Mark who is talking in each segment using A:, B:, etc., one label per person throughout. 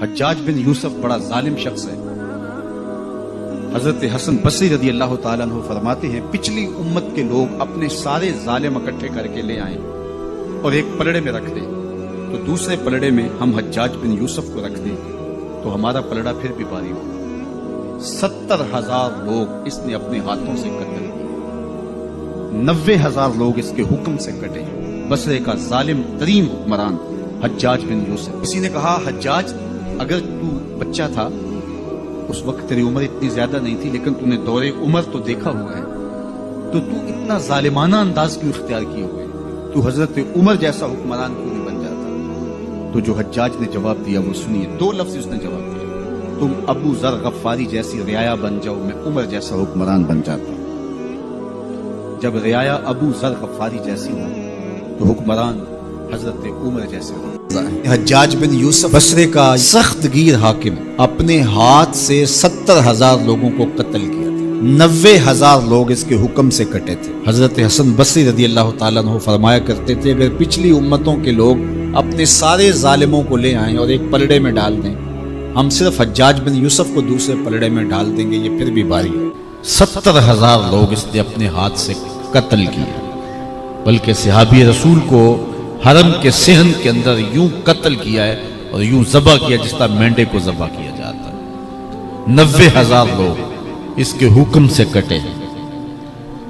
A: حجاج بن یوسف بڑا ظالم شخص ہے۔ حضرت حسن بصری رضی اللہ تعالیٰ عنہ فرماتے ہیں پچھلی امت کے لوگ اپنے سارے ظالم اکٹھے کر کے لے آئیں اور ایک پلڑے میں رکھ دیں، تو دوسرے پلڑے میں ہم حجاج بن یوسف کو رکھ دیں تو ہمارا پلڑا پھر بھی بھاری ہوگا۔ 70,000 لوگ اس نے اپنے ہاتھوں سے قتل کیے، 90,000 لوگ اس کے حکم سے کٹے۔ بصرے کا ظالم ترین حکمران حجاج بن یوسف۔ کسی نے کہا حجاج اگر تو بچہ تھا، اس وقت تیری عمر اتنی زیادہ نہیں تھی، لیکن تو نے دور عمر تو دیکھا ہوا ہے، تو اتنا ظالمانہ انداز کیوں اختیار کیے ہوئے؟ تو حضرت عمر جیسا حکمران کیوں نہیں بن جاتا؟ تو جو حجاج نے جواب دیا وہ سنیے، 2 لفظ اس نے جواب دیا، تم ابو ذر غفاری جیسی رعایا بن جاؤ، میں عمر جیسا حکمران بن جاتا ہوں۔ جب رعایا ابو ذر غفاری جیسی ہو تو حکمران حضرت عمر جیسے ہو۔
B: حجاج بن یوسف بصرے کا سخت گیر حاکم اپنے ہاتھ سے 70,000 لوگوں کو قتل کیا تھا، 90,000 لوگ اس کے حکم سے کٹے تھے۔ حضرت حسن بصری رضی اللہ تعالیٰ عنہ فرمایا کرتے تھے اگر پچھلی امتوں کے لوگ اپنے سارے ظالموں کو لے آئیں اور ایک پلڑے میں ڈال دیں، ہم صرف حجاج بن یوسف کو دوسرے پلڑے میں ڈال دیں گے، یہ پھر بھی بھاری ہے۔
A: 70,000 لوگ اس نے اپنے ہاتھ سے قتل کیے، بلکہ صحابی رسول کو حرم کے صحن کے اندر یوں قتل کیا ہے اور یوں ذبح کیا جس طرح مینڈے کو ذبح کیا جاتا ہے۔ 90,000 لوگ اس کے حکم سے کٹے ہیں۔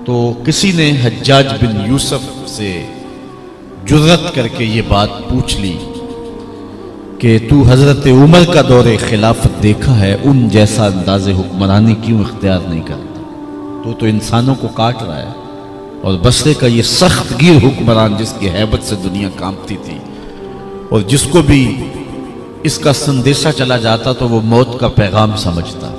A: تو کسی نے حجاج بن یوسف سے جرأت کر کے یہ بات پوچھ لی کہ تو حضرت عمر کا دور خلافت دیکھا ہے، ان جیسا انداز حکمرانی کیوں اختیار نہیں کرتا؟ تو انسانوں کو کاٹ رہا ہے۔ اور بصرے کا یہ سخت گیر حکمران جس کی ہیبت سے دنیا کانپتی تھی اور جس کو بھی اس کا سندیشہ چلا جاتا تو وہ موت کا پیغام سمجھتا،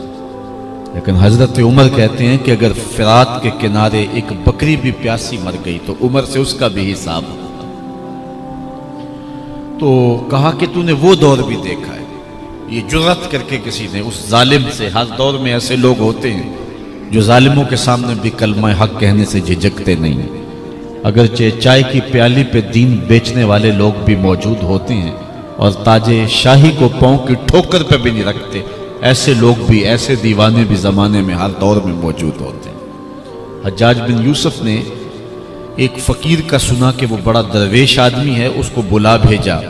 A: لیکن حضرت عمر کہتے ہیں کہ اگر فرات کے کنارے ایک بکری بھی پیاسی مر گئی تو عمر سے اس کا بھی حساب ہوتا۔ تو کہا کہ تو نے وہ دور بھی دیکھا ہے؟ یہ جرأت کر کے کسی نے اس ظالم سے، ہر دور میں ایسے لوگ ہوتے ہیں جو ظالموں کے سامنے بھی کلمہ حق کہنے سے جھجکتے نہیں، اگرچہ چائے کی پیالی پہ دین بیچنے والے لوگ بھی موجود ہوتے ہیں اور تاج شاہی کو پاؤں کی ٹھوکر پہ بھی نہیں رکھتے، ایسے لوگ بھی، ایسے دیوانے بھی زمانے میں ہر دور میں موجود ہوتے ہیں۔ حجاج بن یوسف نے ایک فقیر کا سنا کہ وہ بڑا درویش آدمی ہے، اس کو بلا بھیجا۔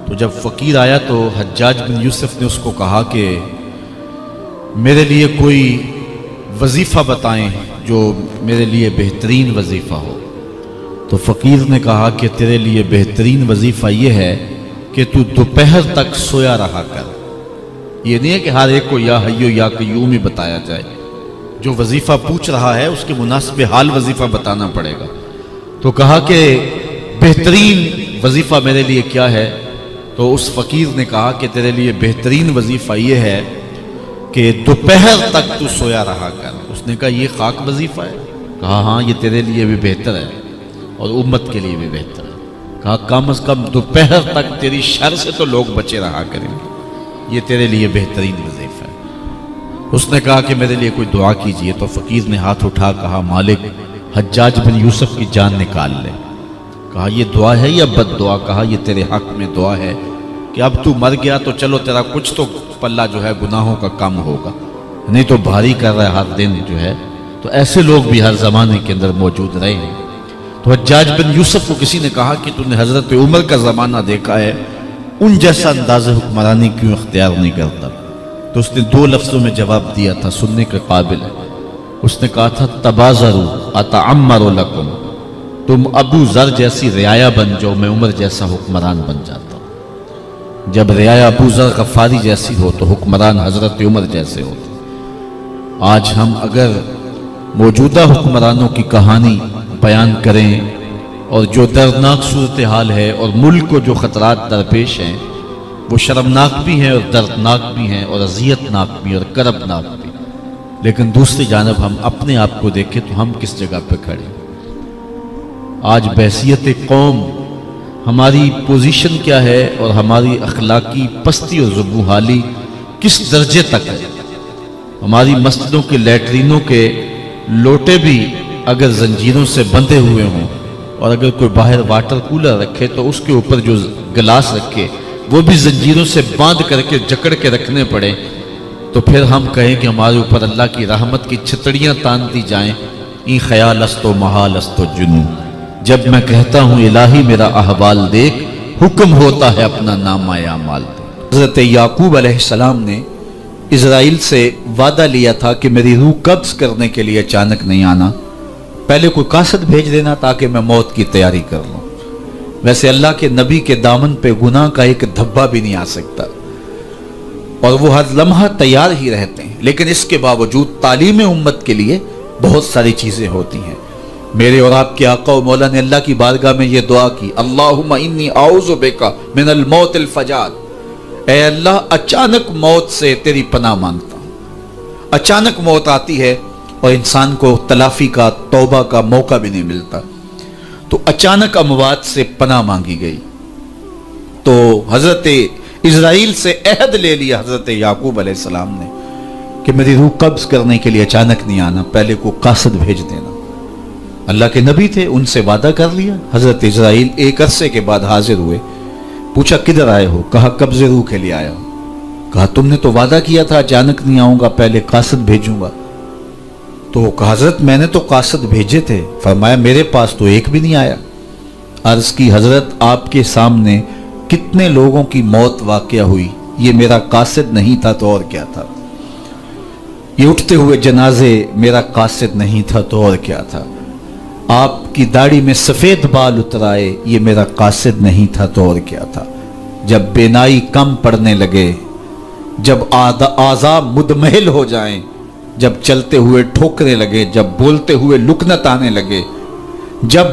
A: تو جب فقیر آیا تو حجاج بن یوسف نے اس کو کہا کہ میرے لیے کوئی وظیفہ بتائیں جو میرے لیے بہترین وظیفہ ہو۔ تو فقیر نے کہا کہ تیرے لیے بہترین وظیفہ یہ ہے کہ تو دوپہر تک سویا رہا کر۔ یہ نہیں ہے کہ ہر ایک کو یا حیو یا قیوم ہی بتایا جائے، جو وظیفہ پوچھ رہا ہے اس کے مناسب حال وظیفہ بتانا پڑے گا۔ تو کہا کہ بہترین وظیفہ میرے لیے کیا ہے؟ تو اس فقیر نے کہا کہ تیرے لیے بہترین وظیفہ یہ ہے کہ دوپہر تک تو سویا رہا کر۔ اس نے کہا یہ خاک وظیفہ ہے؟ کہا ہاں یہ تیرے لیے بھی بہتر ہے اور امت کے لیے بھی بہتر ہے۔ کہا کم از کم دوپہر تک تیری شر سے تو لوگ بچے رہا کریں گے، یہ تیرے لیے بہترین وظیفہ ہے۔ اس نے کہا کہ میرے لیے کوئی دعا کیجئے۔ تو فقیر نے ہاتھ اٹھا کہا مالک حجاج بن یوسف کی جان نکال لے۔ کہا یہ دعا ہے یا بد دعا؟ کہا یہ تیرے حق میں دعا ہے کہ اب تو مر گیا تو چلو تیرا کچھ تو پلہ جو ہے گناہوں کا کم ہوگا، نہیں تو بھاری کر رہا ہے ہر دن جو ہے۔ تو ایسے لوگ بھی ہر زمانے کے اندر موجود رہے ہیں۔ تو حجاج بن یوسف کو کسی نے کہا کہ تو نے حضرت عمر کا زمانہ دیکھا ہے، ان جیسا انداز حکمرانی کیوں اختیار نہیں کرتا؟ تو اس نے 2 لفظوں میں جواب دیا تھا، سننے کے قابل ہے۔ اس نے کہا تھا تبازروا اتعمر لکم، تم ابو ذر جیسی رعایا بن جاؤ، میں عمر جیسا حکمران بن جاتا ہوں۔ جب رعایا ابو ذر غفاری جیسی ہو تو حکمران حضرت عمر جیسے ہوتے۔ آج ہم اگر موجودہ حکمرانوں کی کہانی بیان کریں اور جو دردناک صورتحال ہے اور ملک کو جو خطرات درپیش ہیں وہ شرمناک بھی ہیں اور دردناک بھی ہیں اور اذیتناک بھی اور کربناک بھی، لیکن دوسری جانب ہم اپنے آپ کو دیکھیں تو ہم کس جگہ پہ کھڑے ہیں؟ آج بحیثیت قوم ہماری پوزیشن کیا ہے اور ہماری اخلاقی پستی اور زبوحالی کس درجے تک ہے؟ ہماری مسجدوں کے لیٹرینوں کے لوٹے بھی اگر زنجیروں سے بندھے ہوئے ہوں اور اگر کوئی باہر واٹر کولر رکھے تو اس کے اوپر جو گلاس رکھے وہ بھی زنجیروں سے باندھ کر کے جکڑ کے رکھنے پڑے، تو پھر ہم کہیں کہ ہمارے اوپر اللہ کی رحمت کی چھتڑیاں تان دی جائیں، این خیال است و محال است و جنون۔ جب میں کہتا ہوں الہی میرا احوال دیکھ، حکم ہوتا ہے اپنا نامہ اعمال دیکھ۔
B: حضرت یعقوب علیہ السلام نے اسرائیل سے وعدہ لیا تھا کہ میری روح قبض کرنے کے لیے اچانک نہیں آنا، پہلے کوئی قاصد بھیج دینا تاکہ میں موت کی تیاری کر لوں۔ ویسے اللہ کے نبی کے دامن پہ گناہ کا ایک دھبا بھی نہیں آ سکتا، اور وہ ہر لمحہ تیار ہی رہتے ہیں، لیکن اس کے باوجود تعلیم امت کے لیے بہت ساری چیزیں ہوتی ہیں۔ میرے اور آپ کے آقا و مولا نے اللہ کی بارگاہ میں یہ دعا کی، اللہم انی اعوذ بک من الموت الفجاۃ، اے اللہ اچانک موت سے تیری پناہ مانگتا ہوں۔ اچانک موت آتی ہے اور انسان کو تلافی کا، توبہ کا موقع بھی نہیں ملتا، تو اچانک اموات سے پناہ مانگی گئی۔ تو حضرت اسرائیل سے عہد لے لیا حضرت یعقوب علیہ السلام نے کہ میری روح قبض کرنے کے لیے اچانک نہیں آنا، پہلے کو قاصد بھیج دینا۔ اللہ کے نبی تھے، ان سے وعدہ کر لیا۔ حضرت اسرائیل ایک عرصے کے بعد حاضر ہوئے، پوچھا کدھر آئے ہو؟ کہا قبض روح کے لیے آیا ہوں۔ کہا تم نے تو وعدہ کیا تھا اچانک نہیں آؤں گا، پہلے قاصد بھیجوں گا۔ تو کہا حضرت میں نے تو قاصد بھیجے تھے۔ فرمایا میرے پاس تو ایک بھی نہیں آیا۔ عرض کی حضرت آپ کے سامنے کتنے لوگوں کی موت واقع ہوئی، یہ میرا قاصد نہیں تھا تو اور کیا تھا؟ یہ اٹھتے ہوئے جنازے میرا قاصد نہیں تھا تو اور کیا تھا؟ آپ کی داڑھی میں سفید بال اترائے، یہ میرا قاصد نہیں تھا تو اور کیا تھا؟ جب بینائی کم پڑنے لگے، جب اعضاء مدمحل ہو جائیں، جب چلتے ہوئے ٹھوکنے لگے، جب بولتے ہوئے لکنت آنے لگے، جب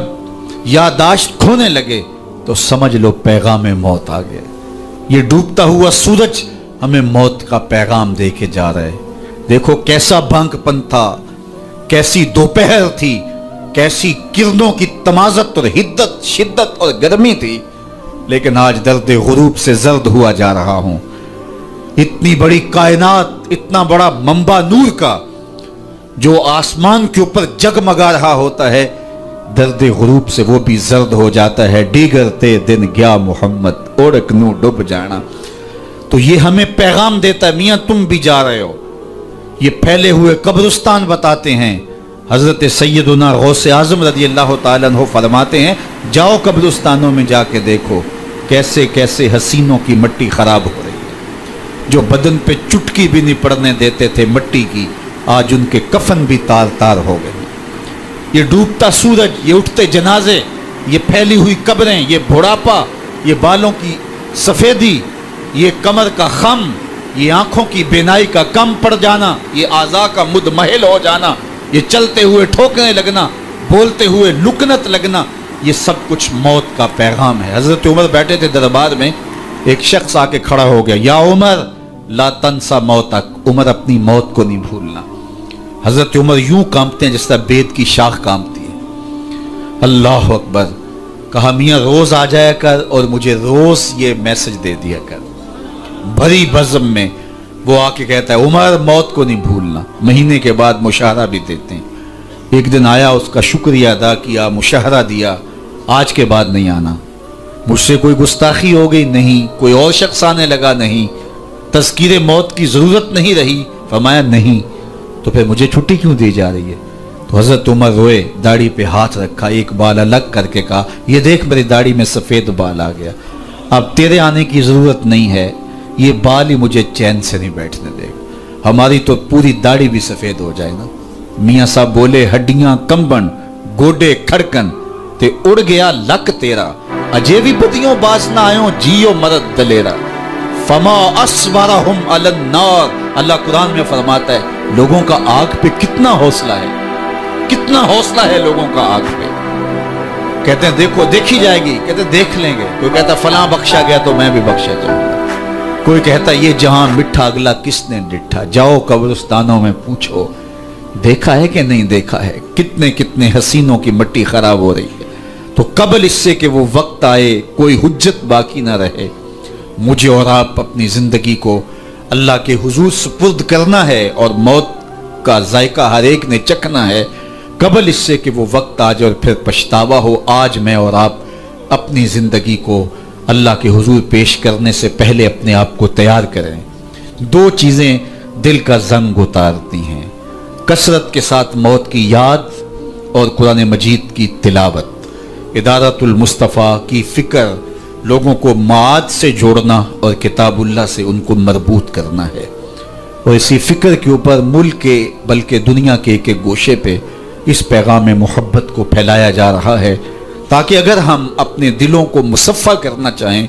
B: یادداشت کھونے لگے، تو سمجھ لو پیغام موت آ گیا۔ یہ ڈوبتا ہوا سورج ہمیں موت کا پیغام دے کے جا رہا ہے۔ دیکھو کیسا بھنگ پن تھا، کیسی دوپہر تھی، کیسی کرنوں کی تمازت اور حدت، شدت اور گرمی تھی، لیکن آج درد غروب سے زرد ہوا جا رہا ہوں۔ اتنی بڑی کائنات، اتنا بڑا منبع نور کا جو آسمان کے اوپر جگمگا رہا ہوتا ہے، درد غروب سے وہ بھی زرد ہو جاتا ہے۔ دیگر تے دن گیا محمد اوڑک نو ڈب جانا۔ تو یہ ہمیں پیغام دیتا ہے میاں تم بھی جا رہے ہو۔ یہ پھیلے ہوئے قبرستان بتاتے ہیں۔ حضرت سیدنا غوث اعظم رضی اللہ تعالیٰ عنہ فرماتے ہیں جاؤ قبرستانوں میں جا کے دیکھو کیسے کیسے حسینوں کی مٹی خراب ہو رہی ہے۔ جو بدن پہ چٹکی بھی نہیں پڑنے دیتے تھے مٹی کی، آج ان کے کفن بھی تار تار ہو گئے۔ یہ ڈوبتا سورج، یہ اٹھتے جنازے، یہ پھیلی ہوئی قبریں، یہ بڑھاپا، یہ بالوں کی سفیدی، یہ کمر کا خم، یہ آنکھوں کی بینائی کا کم پڑ جانا، یہ اعضاء کا مدمحل ہو جانا، یہ چلتے ہوئے ٹھوکنے لگنا، بولتے ہوئے لکنت لگنا، یہ سب کچھ موت کا پیغام ہے۔ حضرت عمر بیٹھے تھے دربار میں، ایک شخص آ کے کھڑا ہو گیا، یا عمر لا تنسا موتک، عمر اپنی موت کو نہیں بھولنا۔ حضرت عمر یوں کانپتے ہیں جس طرح بید کی شاخ کانپتی ہے۔ اللہ اکبر۔ کہا میاں روز آ جایا کر اور مجھے روز یہ میسج دے دیا کر۔ بھری بزم میں وہ آ کے کہتا ہے عمر موت کو نہیں بھولنا۔ مہینے کے بعد مشاہرہ بھی دیتے ہیں۔ ایک دن آیا، اس کا شکریہ ادا کیا، مشاہرہ دیا، آج کے بعد نہیں آنا۔ مجھ سے کوئی گستاخی ہو گئی؟ نہیں۔ کوئی اور شخص آنے لگا؟ نہیں۔ تذکیر موت کی ضرورت نہیں رہی؟ فرمایا نہیں۔ تو پھر مجھے چھٹی کیوں دی جا رہی ہے؟ تو حضرت عمر روئے، داڑھی پہ ہاتھ رکھا، ایک بال الگ کر کے کہا یہ دیکھ میری داڑھی میں سفید بال آ گیا، اب تیرے آنے کی ضرورت نہیں ہے، یہ بال ہی مجھے چین سے نہیں بیٹھنے دے گا، ہماری تو پوری داڑھی بھی سفید ہو جائے نا۔ میاں صاحب بولے ہڈیاں کمبن گوڈے کھڑکن تے اڑ گیا لک تیرا، اجے بھی بدیوں باز نہ آئیوں جیو مرد دلیرا، فما اصبرہم علی النار۔ اللہ قرآن میں فرماتا ہے لوگوں کا آگ پہ کتنا حوصلہ ہے، کتنا حوصلہ ہے لوگوں کا آگ پہ۔ کہتے ہیں دیکھو دیکھی جائے گی، کہتے ہیں دیکھ لیں گے۔ کوئی کہتا فلاں بخشا گیا تو میں بھی بخشا جاؤں گا، کوئی کہتا یہ جہاں مٹھا اگلا کس نے ڈٹھا، جاؤ قبرستانوں میں پوچھو دیکھا ہے کہ نہیں دیکھا ہے، کتنے کتنے حسینوں کی مٹی خراب ہو رہی ہے۔ تو قبل اس سے کہ وہ وقت آئے کوئی حجت باقی نہ رہے، مجھے اور آپ اپنی زندگی کو اللہ کے حضور سپرد کرنا ہے، اور موت کا ذائقہ ہر ایک نے چکھنا ہے قبل اس سے کہ وہ وقت آ جائے اور پھر پچھتاوا ہو۔ آج میں اور آپ اپنی زندگی کو اللہ کے حضور پیش کرنے سے پہلے اپنے آپ کو تیار کریں۔ دو چیزیں دل کا زنگ اتارتی ہیں، کثرت کے ساتھ موت کی یاد اور قرآن مجید کی تلاوت۔ ادارت المصطفیٰ کی فکر لوگوں کو معاد سے جوڑنا اور کتاب اللہ سے ان کو مربوط کرنا ہے، اور اسی فکر کے اوپر ملک کے بلکہ دنیا کے ایک ایک گوشے پہ اس پیغام محبت کو پھیلایا جا رہا ہے، تاکہ اگر ہم اپنے دلوں کو مصفہ کرنا چاہیں،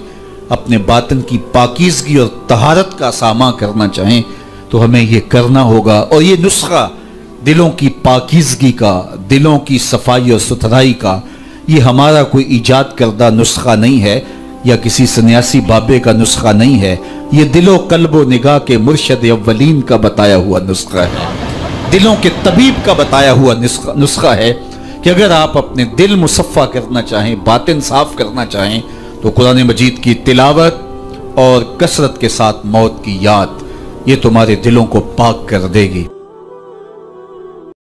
B: اپنے باطن کی پاکیزگی اور طہارت کا ساماں کرنا چاہیں، تو ہمیں یہ کرنا ہوگا۔ اور یہ نسخہ دلوں کی پاکیزگی کا، دلوں کی صفائی اور ستھرائی کا، یہ ہمارا کوئی ایجاد کردہ نسخہ نہیں ہے، یا کسی سنیاسی بابے کا نسخہ نہیں ہے، یہ دل و قلب و نگاہ کے مرشد اولین کا بتایا ہوا نسخہ ہے، دلوں کے طبیب کا بتایا ہوا نسخہ ہے کہ اگر آپ اپنے دل مصفہ کرنا چاہیں، باطن صاف کرنا چاہیں، تو قرآن مجید کی تلاوت اور کثرت کے ساتھ موت کی یاد یہ تمہارے دلوں کو پاک کر دے گی۔